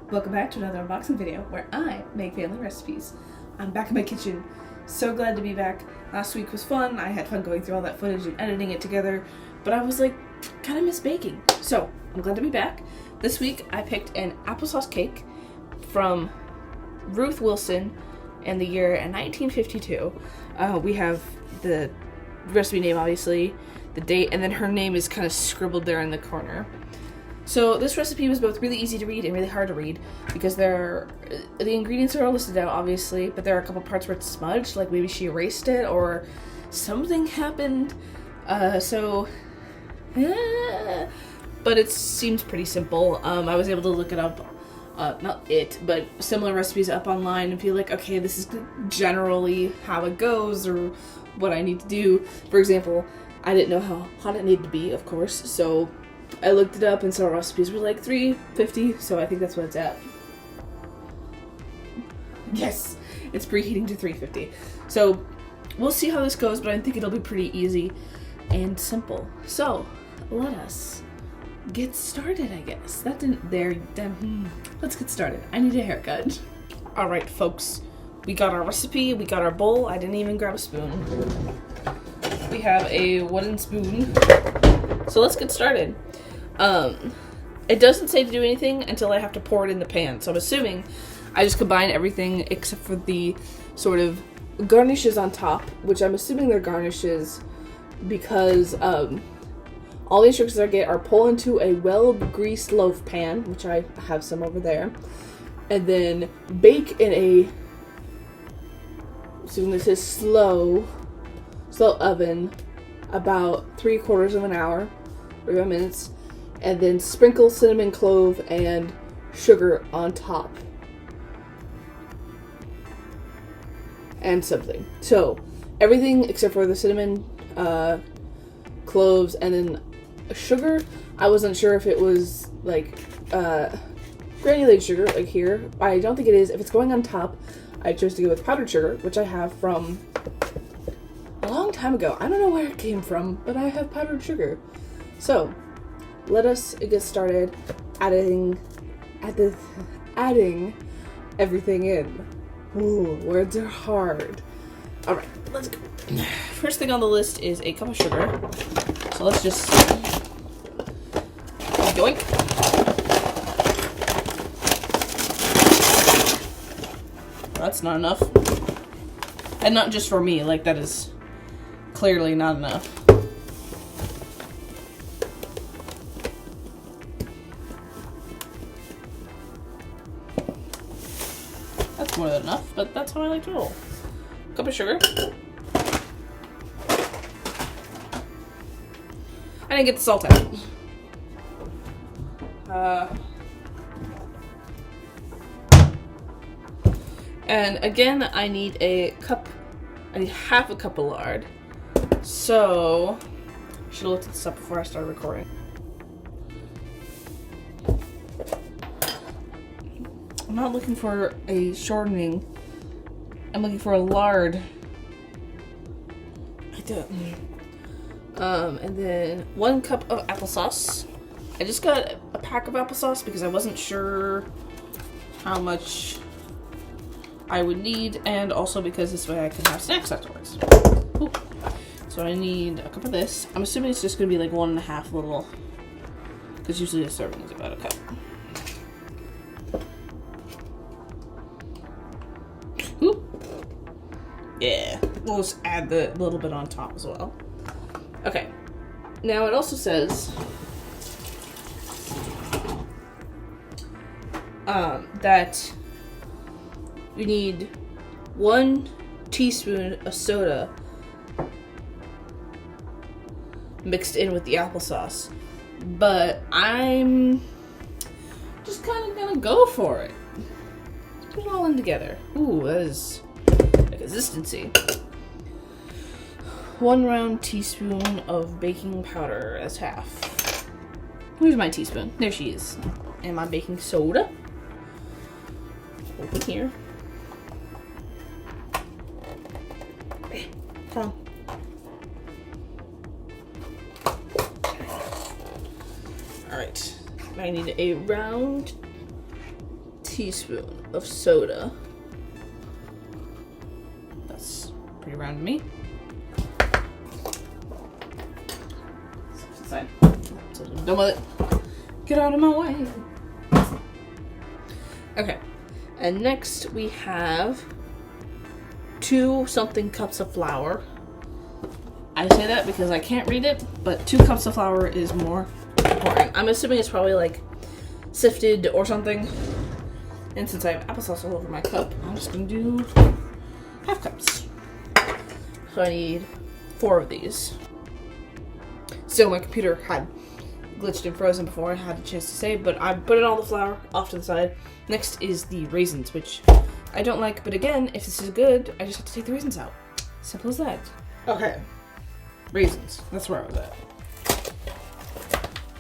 Welcome back to another unboxing video where I make family recipes. I'm back in my kitchen. So glad to be back. Last week was fun. I had fun going through all that footage and editing it together, but I was like, kind of miss baking. So I'm glad to be back. This week I picked an applesauce cake from Ruth Wilson in the year 1952. We have the recipe name, obviously, the date, and then her name is kind of scribbled there in the corner. So this recipe was both really easy to read and really hard to read because the ingredients are all listed out, obviously, but there are a couple parts where it's smudged, like maybe she erased it or something happened. But it seems pretty simple. I was able to look it up, but similar recipes up online and feel like, okay, this is generally how it goes or what I need to do. For example, I didn't know how hot it needed to be, of course, so I looked it up and saw recipes were like 350, so I think that's what it's at. Yes, it's preheating to 350. So we'll see how this goes, but I think it'll be pretty easy and simple. So let us get started, I guess. Let's get started. I need a haircut. All right, folks, we got our recipe, we got our bowl. I didn't even grab a spoon. We have a wooden spoon. So let's get started. It doesn't say to do anything until I have to pour it in the pan. So I'm assuming I just combine everything except for the sort of garnishes on top, which I'm assuming they're garnishes because all the instructions I get are pull into a well-greased loaf pan, which I have some over there, and then bake in a, assuming this is slow oven, about 3/4 of an hour, 45 minutes, and then sprinkle cinnamon, clove, and sugar on top. And something. So, everything except for the cinnamon, cloves, and then sugar. I wasn't sure if it was like granulated sugar, like here. I don't think it is. If it's going on top, I chose to go with powdered sugar, which I have from a long time ago. I don't know where it came from, but I have powdered sugar. So, let us get started adding everything in. Ooh, words are hard. All right, let's go. First thing on the list is a cup of sugar. So let's just yoink. That's not enough. And not just for me, like that is clearly not enough. That's more than enough, but that's how I like to roll. Cup of sugar. I didn't get the salt out. And again, I need half a cup of lard. So, I should have looked at this up before I started recording. I'm not looking for a shortening. I'm looking for a lard. And then 1 cup of applesauce. I just got a pack of applesauce because I wasn't sure how much I would need, and also because this way I can have snacks afterwards. Ooh. So I need a cup of this. I'm assuming it's just gonna be like 1.5 little, because usually a serving is about a cup. Ooh. Yeah, we'll just add the little bit on top as well. Okay, now it also says that you need 1 teaspoon of soda mixed in with the applesauce, but I'm just kind of gonna go for it. Let's put it all in together. Ooh, that is a consistency. 1 round teaspoon of baking powder. That's half. Where's my teaspoon? There she is. And my baking soda. Open here. Come on. Alright. I need a round teaspoon of soda. That's pretty round to me. Inside. So I'm done with it. Get out of my way. Okay. And next we have 2 something cups of flour. I say that because I can't read it, but 2 cups of flour is more important. I'm assuming it's probably like sifted or something. And since I have applesauce all over my cup, I'm just gonna do half cups. So I need 4 of these. So my computer had glitched and frozen before I had a chance to save, but I put all the flour off to the side. Next is the raisins, which I don't like, but again, if this is good, I just have to take the raisins out. Simple as that. Okay. Raisins. That's where I was at.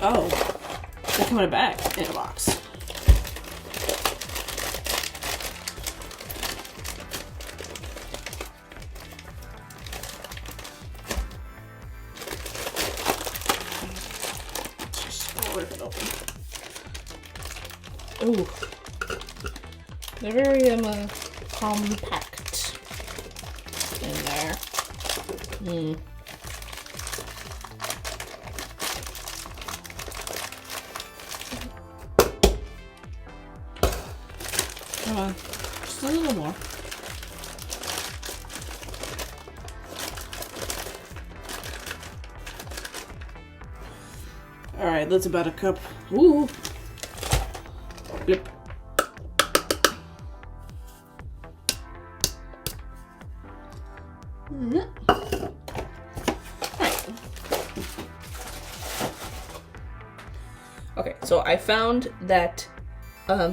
Oh. They come in a bag, in a box. Rip it open. Ooh. They're very compact in there. Come on, just a little more. Alright, that's about a cup. Ooh. Blip. Alright. Okay, so I found that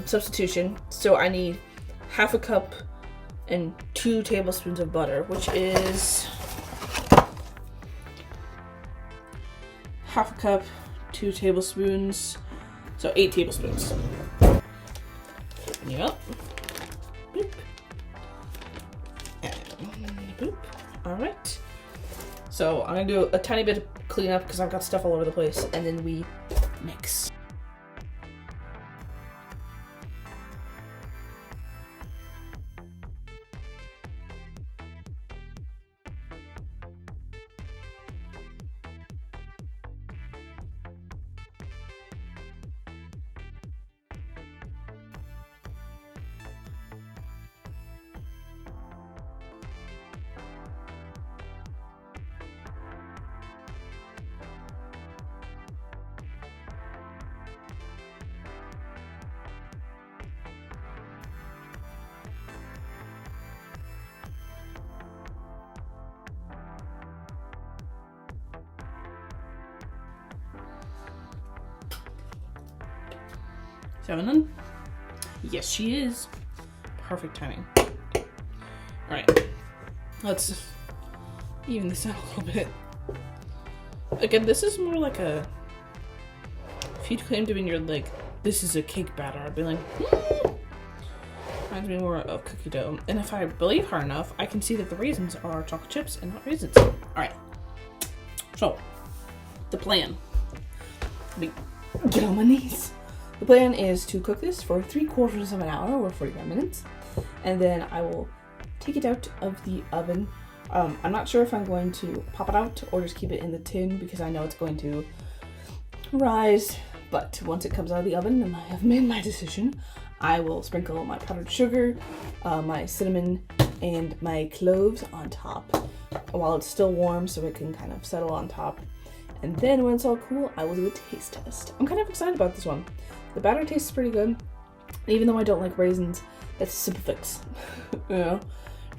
substitution. So I need half a cup and 2 tablespoons of butter, which is half a cup, 2 tablespoons, so 8 tablespoons. Yep. Boop. And boop. Alright. So I'm gonna do a tiny bit of cleanup because I've got stuff all over the place, and then we mix. Feminine? Yes, she is. Perfect timing. Alright. Let's even this out a little bit. Again, this is more like a... If you claim to be in your, like, this is a cake batter, I'd be like, reminds me more of cookie dough. And if I believe her enough, I can see that the raisins are chocolate chips and not raisins. Alright. So, the plan. Get on my knees. The plan is to cook this for 3/4 of an hour or 45 minutes, and then I will take it out of the oven. I'm not sure if I'm going to pop it out or just keep it in the tin because I know it's going to rise, but once it comes out of the oven and I have made my decision, I will sprinkle my powdered sugar, my cinnamon, and my cloves on top while it's still warm so it can kind of settle on top. And then when it's all cool, I will do a taste test. I'm kind of excited about this one. The batter tastes pretty good. Even though I don't like raisins, that's a simple fix. You know?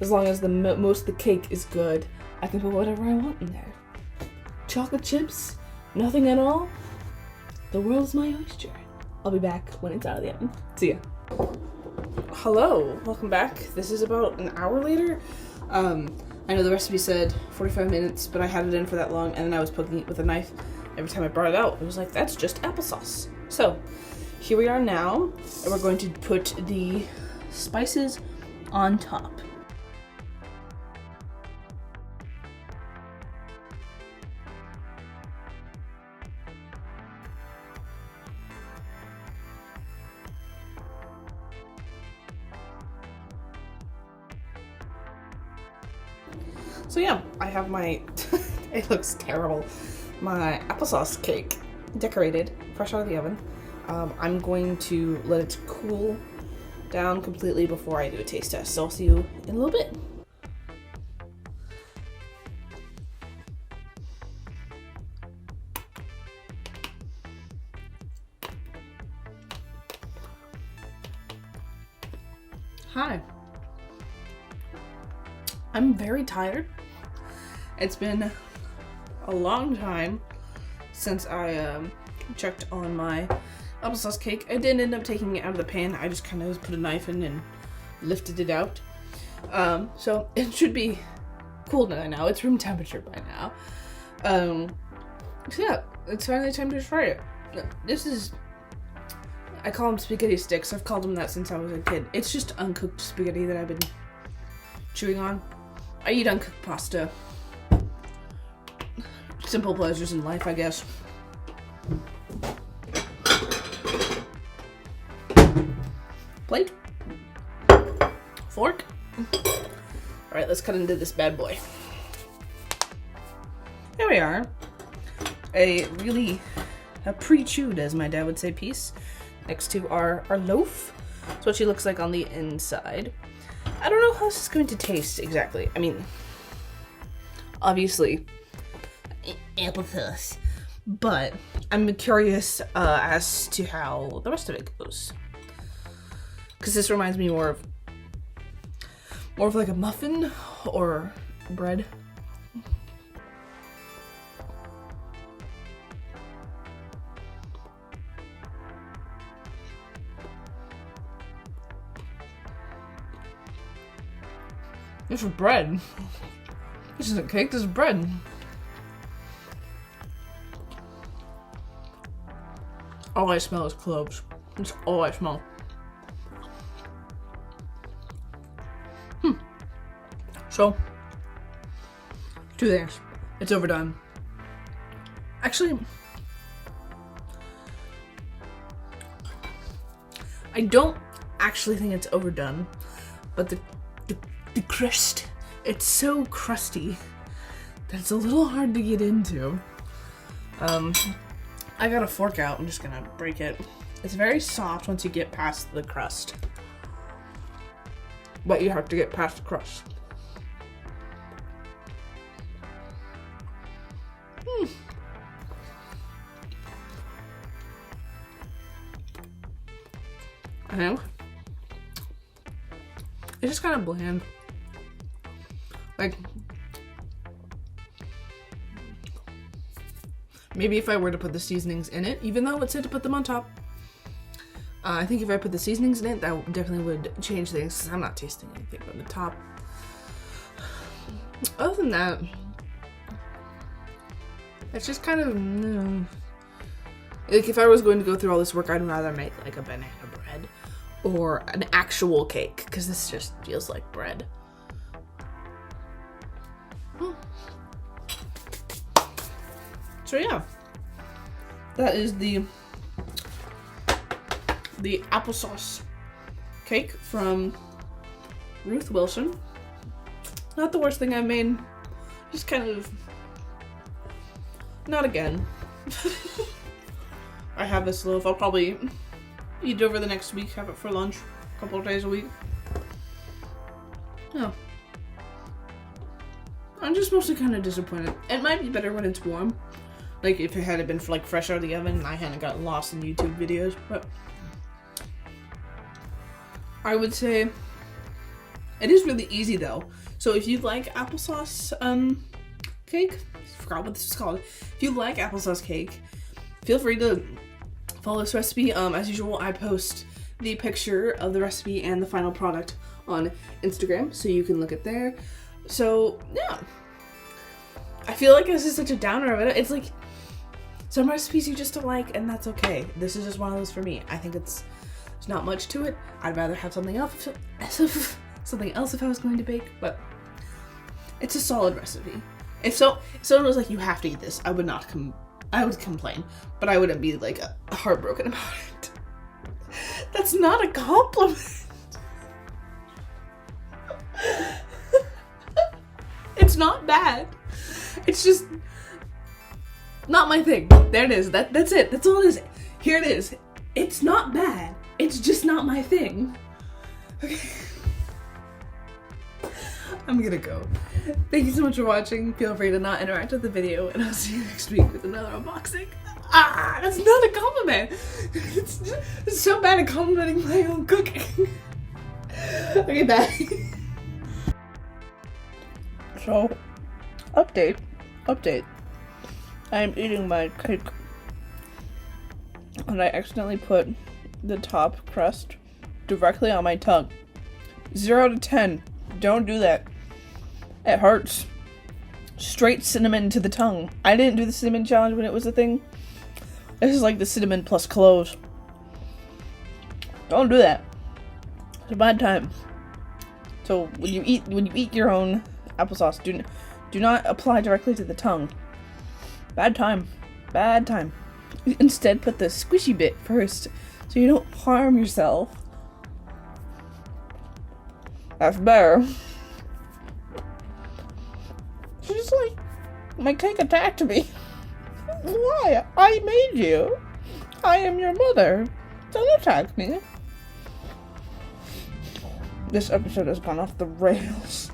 As long as most of the cake is good, I can put whatever I want in there. Chocolate chips, nothing at all. The world's my oyster. I'll be back when it's out of the oven. See ya. Hello, welcome back. This is about an hour later. I know the recipe said 45 minutes, but I had it in for that long, and then I was poking it with a knife. Every time I brought it out, it was like, that's just applesauce. So, here we are now, and we're going to put the spices on top. So yeah, I have my, it looks terrible, my applesauce cake decorated, fresh out of the oven. I'm going to let it cool down completely before I do a taste test. So I'll see you in a little bit. Hi. I'm very tired. It's been a long time since I checked on my applesauce cake. I didn't end up taking it out of the pan. I just kind of put a knife in and lifted it out. So it should be cool now. It's room temperature by now. So yeah, it's finally time to try it. This is, I call them spaghetti sticks. I've called them that since I was a kid. It's just uncooked spaghetti that I've been chewing on. I eat uncooked pasta. Simple pleasures in life, I guess. Plate. Fork. Alright, let's cut into this bad boy. Here we are. A pre-chewed, as my dad would say, piece next to our loaf. That's what she looks like on the inside. I don't know how this is going to taste exactly. I mean, obviously, applesauce. But I'm curious as to how the rest of it goes. Because this reminds me more of like a muffin or bread. This is bread. This isn't cake, this is bread. All I smell is cloves. That's all I smell. So, two things. It's overdone. Actually, I don't actually think it's overdone, but the crust, it's so crusty that it's a little hard to get into. I got a fork out. I'm just gonna break it. It's very soft once you get past the crust, but you have to get past the crust. I know. It's just kind of bland. Like, maybe if I were to put the seasonings in it, even though it said to put them on top, I think if I put the seasonings in it, that definitely would change things, because I'm not tasting anything from the top. Other than that, it's just kind of, like, if I was going to go through all this work, I'd rather make like a banana bread or an actual cake, because this just feels like bread. So yeah, that is the applesauce cake from Ruth Wilson. Not the worst thing I've made, just kind of, not again. I have this loaf. I'll probably eat it over the next week, have it for lunch, a couple of days a week. Yeah. I'm just mostly kind of disappointed. It might be better when it's warm. Like if it had been like fresh out of the oven and I hadn't gotten lost in YouTube videos, but I would say it is really easy though. So if you like applesauce cake, I forgot what this is called. If you like applesauce cake, feel free to follow this recipe. As usual, I post the picture of the recipe and the final product on Instagram, so you can look at there. So yeah, I feel like this is such a downer of it. It's like some recipes you just don't like, and that's okay. This is just one of those for me. I think there's not much to it. I'd rather have something else if I was going to bake, but it's a solid recipe. If someone was like, you have to eat this, I would not I would complain, but I wouldn't be like heartbroken about it. That's not a compliment. It's It's not bad. It's just not my thing. There it is. That's it. That's all it is. Here it is. It's not bad. It's just not my thing. Okay. I'm gonna go. Thank you so much for watching. Feel free to not interact with the video, and I'll see you next week with another unboxing. Ah, that's not a compliment. It's so bad at complimenting my own cooking. Okay, bye. So, update. I am eating my cake, and I accidentally put the top crust directly on my tongue. 0 to 10. Don't do that. It hurts. Straight cinnamon to the tongue. I didn't do the cinnamon challenge when it was a thing. This is like the cinnamon plus cloves. Don't do that. It's a bad time. So when you eat your own applesauce, do not apply directly to the tongue. Bad time. Bad time. Instead, put the squishy bit first, so you don't harm yourself. That's better. She's like, my cake attacked me. Why? I made you. I am your mother. Don't attack me. This episode has gone off the rails.